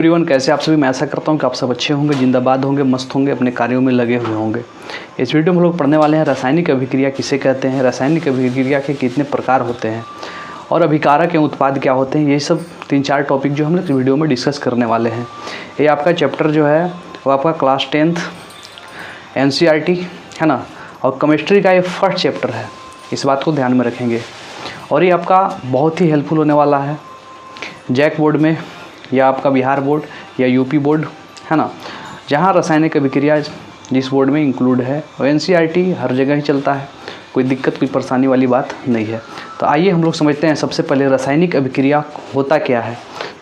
Everyone, कैसे आप सभी। मैं ऐसा करता हूं कि आप सब अच्छे होंगे, जिंदाबाद होंगे, मस्त होंगे, अपने कार्यों में लगे हुए होंगे। इस वीडियो में हम लोग पढ़ने वाले हैं रासायनिक अभिक्रिया किसे कहते हैं, रासायनिक अभिक्रिया के कितने प्रकार होते हैं और अभिकारक एवं उत्पाद क्या होते हैं। यही सब 3-4 टॉपिक जो हम लोग इस वीडियो में डिस्कस करने वाले हैं। ये आपका चैप्टर जो है वो आपका क्लास 10th NCERT है ना, और केमिस्ट्री का ये फर्स्ट चैप्टर है। इस बात को ध्यान में रखेंगे और ये आपका बहुत ही हेल्पफुल होने वाला है जैक बोर्ड में या आपका बिहार बोर्ड या यूपी बोर्ड है ना, जहाँ रासायनिक अभिक्रिया जिस बोर्ड में इंक्लूड है। और NCERT हर जगह ही चलता है, कोई दिक्कत कोई परेशानी वाली बात नहीं है। तो आइए हम लोग समझते हैं सबसे पहले रासायनिक अभिक्रिया होता क्या है,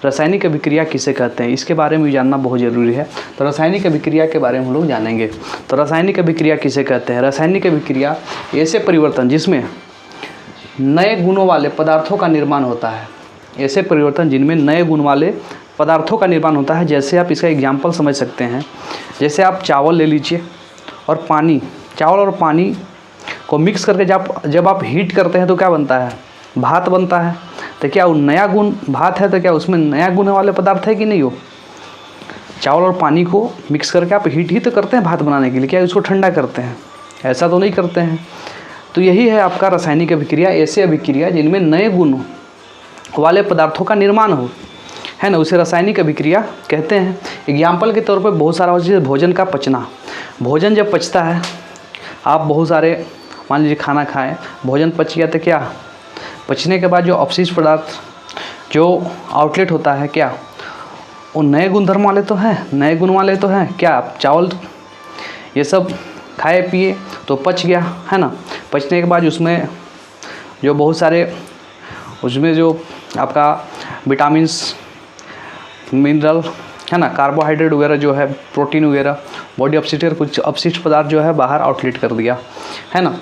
रासायनिक अभिक्रिया किसे कहते हैं, इसके बारे में भी जानना बहुत ज़रूरी है। तो रासायनिक अभिक्रिया के बारे में हम लोग जानेंगे। तो रासायनिक अभिक्रिया किसे कहते हैं। रासायनिक अभिक्रिया ऐसे परिवर्तन जिसमें नए गुणों वाले पदार्थों का निर्माण होता है, ऐसे परिवर्तन जिनमें नए गुण वाले पदार्थों का निर्माण होता है। जैसे आप इसका एग्जाम्पल समझ सकते हैं, जैसे आप चावल ले लीजिए और पानी, चावल और पानी को मिक्स करके जब आप हीट करते हैं तो क्या बनता है, भात बनता है। तो क्या वो नया गुण भात है, तो क्या उसमें नया गुण वाले पदार्थ है कि नहीं हो। चावल और पानी को मिक्स करके आप हीट ही तो करते हैं भात बनाने के लिए, क्या उसको ठंडा करते हैं, ऐसा तो नहीं करते हैं। तो यही है आपका रासायनिक अभिक्रिया, ऐसे अभिक्रिया जिनमें नए गुण वाले पदार्थों का निर्माण हो, है ना, उसे रासायनिक अभिक्रिया कहते हैं। एग्जाम्पल के तौर पर बहुत सारा हो, जैसे भोजन का पचना। भोजन जब पचता है, आप बहुत सारे मान लीजिए खाना खाएं, भोजन पच गया तो क्या पचने के बाद जो अपशिष्ट पदार्थ जो आउटलेट होता है, क्या वो नए गुणधर्म वाले तो हैं, नए गुण वाले तो हैं। क्या चावल ये सब खाए पिए तो पच गया, है ना। पचने के बाद उसमें जो बहुत सारे उसमें जो आपका विटामिन्स, मिनरल है ना, कार्बोहाइड्रेट वगैरह जो है, प्रोटीन वगैरह, बॉडी अपशिष्ट कुछ अपशिष्ट पदार्थ जो है बाहर आउटलेट कर दिया, है ना।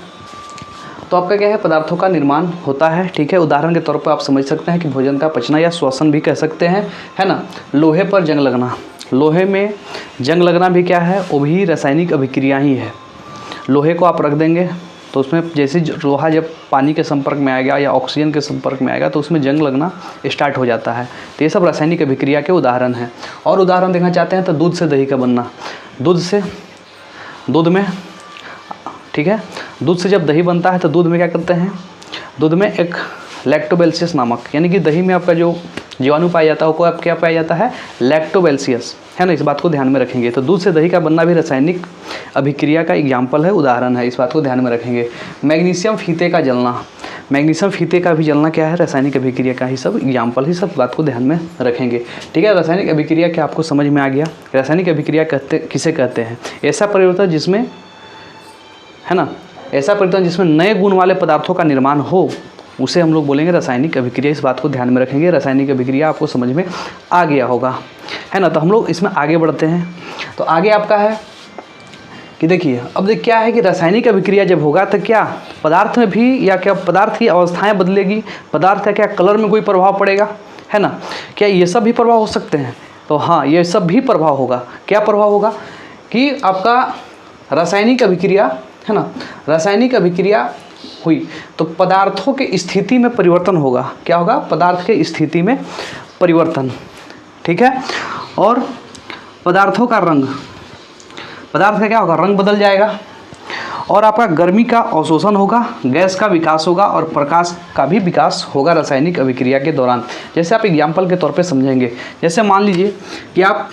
तो आपका क्या है, पदार्थों का निर्माण होता है। ठीक है, उदाहरण के तौर पर आप समझ सकते हैं कि भोजन का पचना या श्वसन भी कह सकते हैं, है ना। लोहे पर जंग लगना, लोहे में जंग लगना भी क्या है, वो भी रासायनिक अभिक्रिया ही है। लोहे को आप रख देंगे तो उसमें जैसे लोहा जब पानी के संपर्क में आएगा या ऑक्सीजन के संपर्क में आएगा तो उसमें जंग लगना स्टार्ट हो जाता है। तो ये सब रासायनिक अभिक्रिया के उदाहरण हैं। और उदाहरण देखना चाहते हैं तो दूध से दही का बनना, दूध में ठीक है, दूध से जब दही बनता है तो दूध में क्या करते हैं, दूध में एक लैक्टोबैसिलस नामक, यानी कि दही में आपका जो जीवाणु पाया जाता है वो क्या पाया जाता है, लैक्टोबैसिलस, है ना। इस बात को ध्यान में रखेंगे। तो दूध से दही का बनना भी रासायनिक अभिक्रिया का एग्जाम्पल है, उदाहरण है। इस बात को ध्यान में रखेंगे। मैग्नीशियम फीते का जलना, मैग्नीशियम फीते का भी जलना क्या है, रासायनिक अभिक्रिया का ही सब एग्जाम्पल ही, सब बात को ध्यान में रखेंगे। ठीक है, रासायनिक अभिक्रिया क्या आपको समझ में आ गया। रासायनिक अभिक्रिया किसे कहते हैं, ऐसा परिवर्तन जिसमें, है ना, ऐसा परिवर्तन जिसमें नए गुण वाले पदार्थों का निर्माण हो, उसे हम लोग बोलेंगे रासायनिक अभिक्रिया। इस बात को ध्यान में रखेंगे। रासायनिक अभिक्रिया आपको समझ में आ गया होगा, है ना। तो हम लोग इसमें आगे बढ़ते हैं। तो आगे आपका है कि देखिए, अब क्या है कि रासायनिक अभिक्रिया जब होगा तो क्या पदार्थ में भी, या क्या पदार्थ की अवस्थाएं बदलेगी, पदार्थ का क्या कलर में कोई प्रभाव पड़ेगा, है ना, क्या ये सब भी प्रभाव हो सकते हैं। तो हाँ, ये सब भी प्रभाव होगा। क्या प्रभाव होगा कि आपका रासायनिक अभिक्रिया, है ना, रासायनिक अभिक्रिया हुई तो पदार्थों के स्थिति में परिवर्तन होगा। क्या होगा, पदार्थ के स्थिति में परिवर्तन। ठीक है, और पदार्थों का रंग, पदार्थ का क्या होगा, रंग बदल जाएगा। और आपका गर्मी का अवशोषण होगा, गैस का विकास होगा और प्रकाश का भी विकास होगा रासायनिक अभिक्रिया के दौरान। जैसे आप एग्जाम्पल के तौर पे समझेंगे, जैसे मान लीजिए कि आप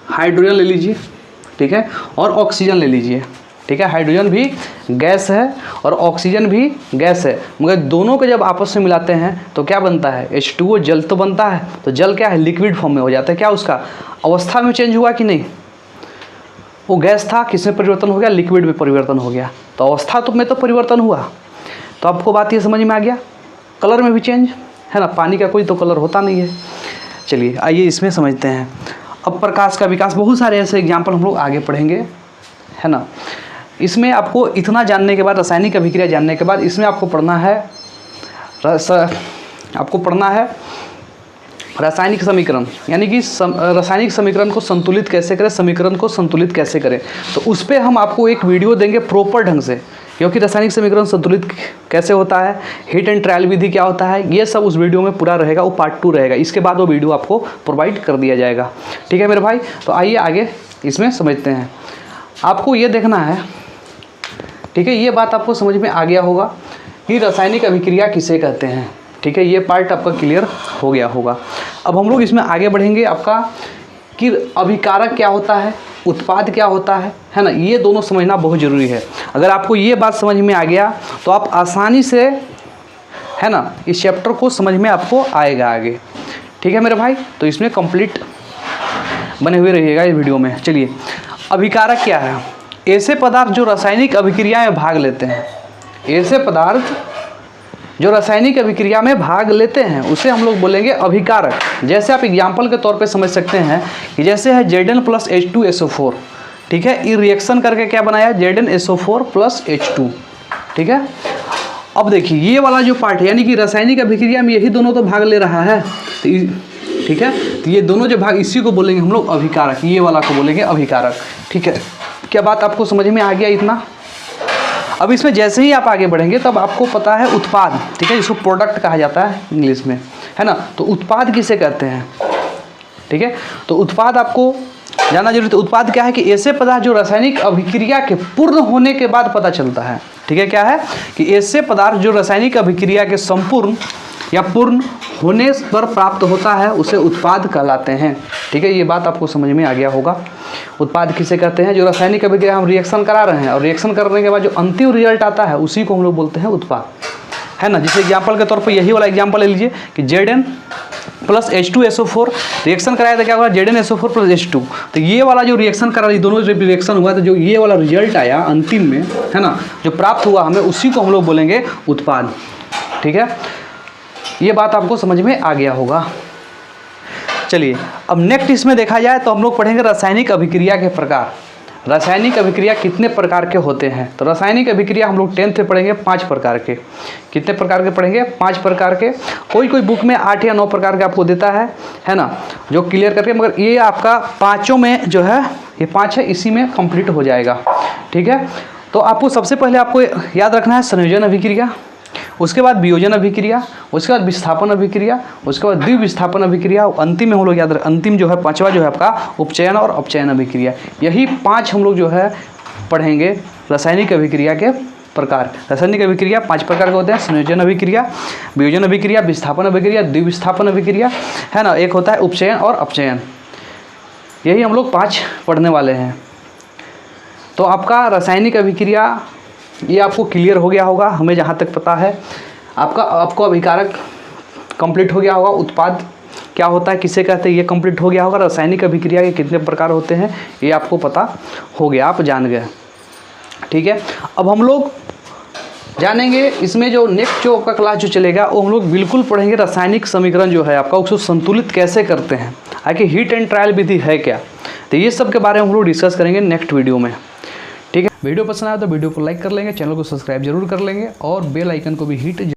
हाइड्रोजन ले लीजिए, ठीक है, और ऑक्सीजन ले लीजिए। ठीक है, हाइड्रोजन भी गैस है और ऑक्सीजन भी गैस है, मगर दोनों को जब आपस में मिलाते हैं तो क्या बनता है, H2O, जल तो बनता है। तो जल क्या है, लिक्विड फॉर्म में हो जाता है। क्या उसका अवस्था में चेंज हुआ कि नहीं, वो गैस था, किसमें परिवर्तन हो गया, लिक्विड में परिवर्तन हो गया। तो अवस्था तो में तो परिवर्तन हुआ। तो आपको बात ये समझ में आ गया। कलर में भी चेंज, है ना, पानी का कोई तो कलर होता नहीं है। चलिए आइए इसमें समझते हैं। अब प्रकाश का विकास, बहुत सारे ऐसे एग्जाम्पल हम लोग आगे पढ़ेंगे, है ना। इसमें आपको इतना जानने के बाद, रासायनिक अभिक्रिया जानने के बाद, इसमें आपको पढ़ना है रासायनिक समीकरण, यानी कि रासायनिक समीकरण को संतुलित कैसे करें, समीकरण को संतुलित कैसे करें। तो उस पर हम आपको एक वीडियो देंगे प्रॉपर ढंग से, क्योंकि रासायनिक समीकरण संतुलित कैसे होता है, हीट एंड ट्रायल विधि क्या होता है, ये सब उस वीडियो में पूरा रहेगा, वो पार्ट 2 रहेगा। इसके बाद वो वीडियो आपको प्रोवाइड कर दिया जाएगा। ठीक है मेरे भाई, तो आइए आगे इसमें समझते हैं। आपको ये देखना है, ठीक है, ये बात आपको समझ में आ गया होगा कि रासायनिक अभिक्रिया किसे कहते हैं। ठीक है, ये पार्ट आपका क्लियर हो गया होगा। अब हम लोग इसमें आगे बढ़ेंगे आपका कि अभिकारक क्या होता है, उत्पाद क्या होता है ना, ये दोनों समझना बहुत ज़रूरी है। अगर आपको ये बात समझ में आ गया तो आप आसानी से, है ना, इस चैप्टर को समझ में आपको आएगा आगे। ठीक है मेरे भाई, तो इसमें कंप्लीट बने हुए रहिएगा इस वीडियो में। चलिए, अभिकारक क्या है? ऐसे पदार्थ जो रासायनिक अभिक्रिया में भाग लेते हैं, ऐसे पदार्थ जो रासायनिक अभिक्रिया में भाग लेते हैं उसे हम लोग बोलेंगे अभिकारक। जैसे आप एग्जाम्पल के तौर पे समझ सकते हैं कि जैसे है Zn + H2SO4, ठीक है, ये रिएक्शन करके क्या बनाया, ZnSO4 + H2। ठीक है, अब देखिए ये वाला जो पार्ट है, यानी कि रासायनिक अभिक्रिया में यही दोनों तो भाग ले रहा है, तो ठीक है, तो ये दोनों जो भाग, इसी को बोलेंगे हम लोग अभिकारक, ये वाला को बोलेंगे अभिकारक। ठीक है, क्या बात आपको समझ में आ गया इतना? अब इसमें जैसे ही आप आगे बढ़ेंगे तब आपको पता है उत्पाद, ठीक है, जिसको प्रोडक्ट कहा जाता है इंग्लिश में, है ना। तो उत्पाद किसे कहते हैं? ठीक है, तो उत्पाद आपको जानना जरूरी है। उत्पाद क्या है कि ऐसे पदार्थ जो रासायनिक अभिक्रिया के पूर्ण होने के बाद पता चलता है। ठीक है, क्या है कि ऐसे पदार्थ जो रासायनिक अभिक्रिया के संपूर्ण या पूर्ण होने पर प्राप्त होता है उसे उत्पाद कहलाते हैं। ठीक है, ये बात आपको समझ में आ गया होगा। उत्पाद किसे कहते हैं? जो रासायनिक अभिक्रिया हम रिएक्शन करा रहे हैं और रिएक्शन करने के बाद जो अंतिम रिजल्ट आता है उसी को हम लोग बोलते हैं उत्पाद, है ना। जैसे एग्जाम्पल के तौर पर यही वाला एग्जाम्पल ले लीजिए कि Zn + H2SO4 रिएक्शन कराया था, क्या हुआ, ZnSO4 + H2। तो ये वाला जो रिएक्शन करा, ये दोनों रिएक्शन हुआ तो जो ये वाला रिजल्ट आया अंतिम में, है ना, जो प्राप्त हुआ हमें, उसी को हम लोग बोलेंगे उत्पाद। ठीक है, ये बात आपको समझ में आ गया होगा। चलिए, अब नेक्स्ट इसमें देखा जाए तो हम लोग पढ़ेंगे रासायनिक अभिक्रिया के प्रकार। रासायनिक अभिक्रिया कितने प्रकार के होते हैं? तो रासायनिक अभिक्रिया हम लोग 10th में पढ़ेंगे 5 प्रकार के। कितने प्रकार के पढ़ेंगे? 5 प्रकार के। कोई बुक में 8 या 9 प्रकार के आपको देता है ना, जो क्लियर करके, मगर ये आपका पाँचों में जो है, ये 5 है, इसी में कंप्लीट हो जाएगा। ठीक है, तो आपको सबसे पहले आपको याद रखना है संयोजन अभिक्रिया, उसके बाद वियोजन अभिक्रिया, उसके बाद विस्थापन अभिक्रिया, उसके बाद द्विविस्थापन अभिक्रिया, अंतिम में हम लोग याद रखें, अंतिम जो है 5वां जो है आपका उपचयन और अपचयन अभिक्रिया। यही 5 हम लोग जो है पढ़ेंगे रासायनिक अभिक्रिया के प्रकार। रासायनिक अभिक्रिया 5 प्रकार के होते हैं: संयोजन अभिक्रिया, वियोजन अभिक्रिया, विस्थापन अभिक्रिया, द्विविस्थापन अभिक्रिया, है ना, एक होता है उपचयन और अपचयन। यही हम लोग 5 पढ़ने वाले हैं। तो आपका रासायनिक अभिक्रिया ये आपको क्लियर हो गया होगा, हमें जहाँ तक पता है। आपको अभिकारक कंप्लीट हो गया होगा, उत्पाद क्या होता है, किसे कहते हैं, ये कंप्लीट हो गया होगा। रासायनिक अभिक्रिया के कितने प्रकार होते हैं ये आपको पता हो गया, आप जान गए। ठीक है, अब हम लोग जानेंगे इसमें जो नेक्स्ट जो आपका क्लास जो चलेगा वो हम लोग बिल्कुल पढ़ेंगे रासायनिक समीकरण जो है आपका, उसको संतुलित कैसे करते हैं, आखिर हीट एंड ट्रायल विधि है क्या। तो ये सब के बारे में हम लोग डिस्कस करेंगे नेक्स्ट वीडियो में। ठीक है, वीडियो पसंद आया तो वीडियो को लाइक कर लेंगे, चैनल को सब्सक्राइब जरूर कर लेंगे और बेल आइकन को भी हिट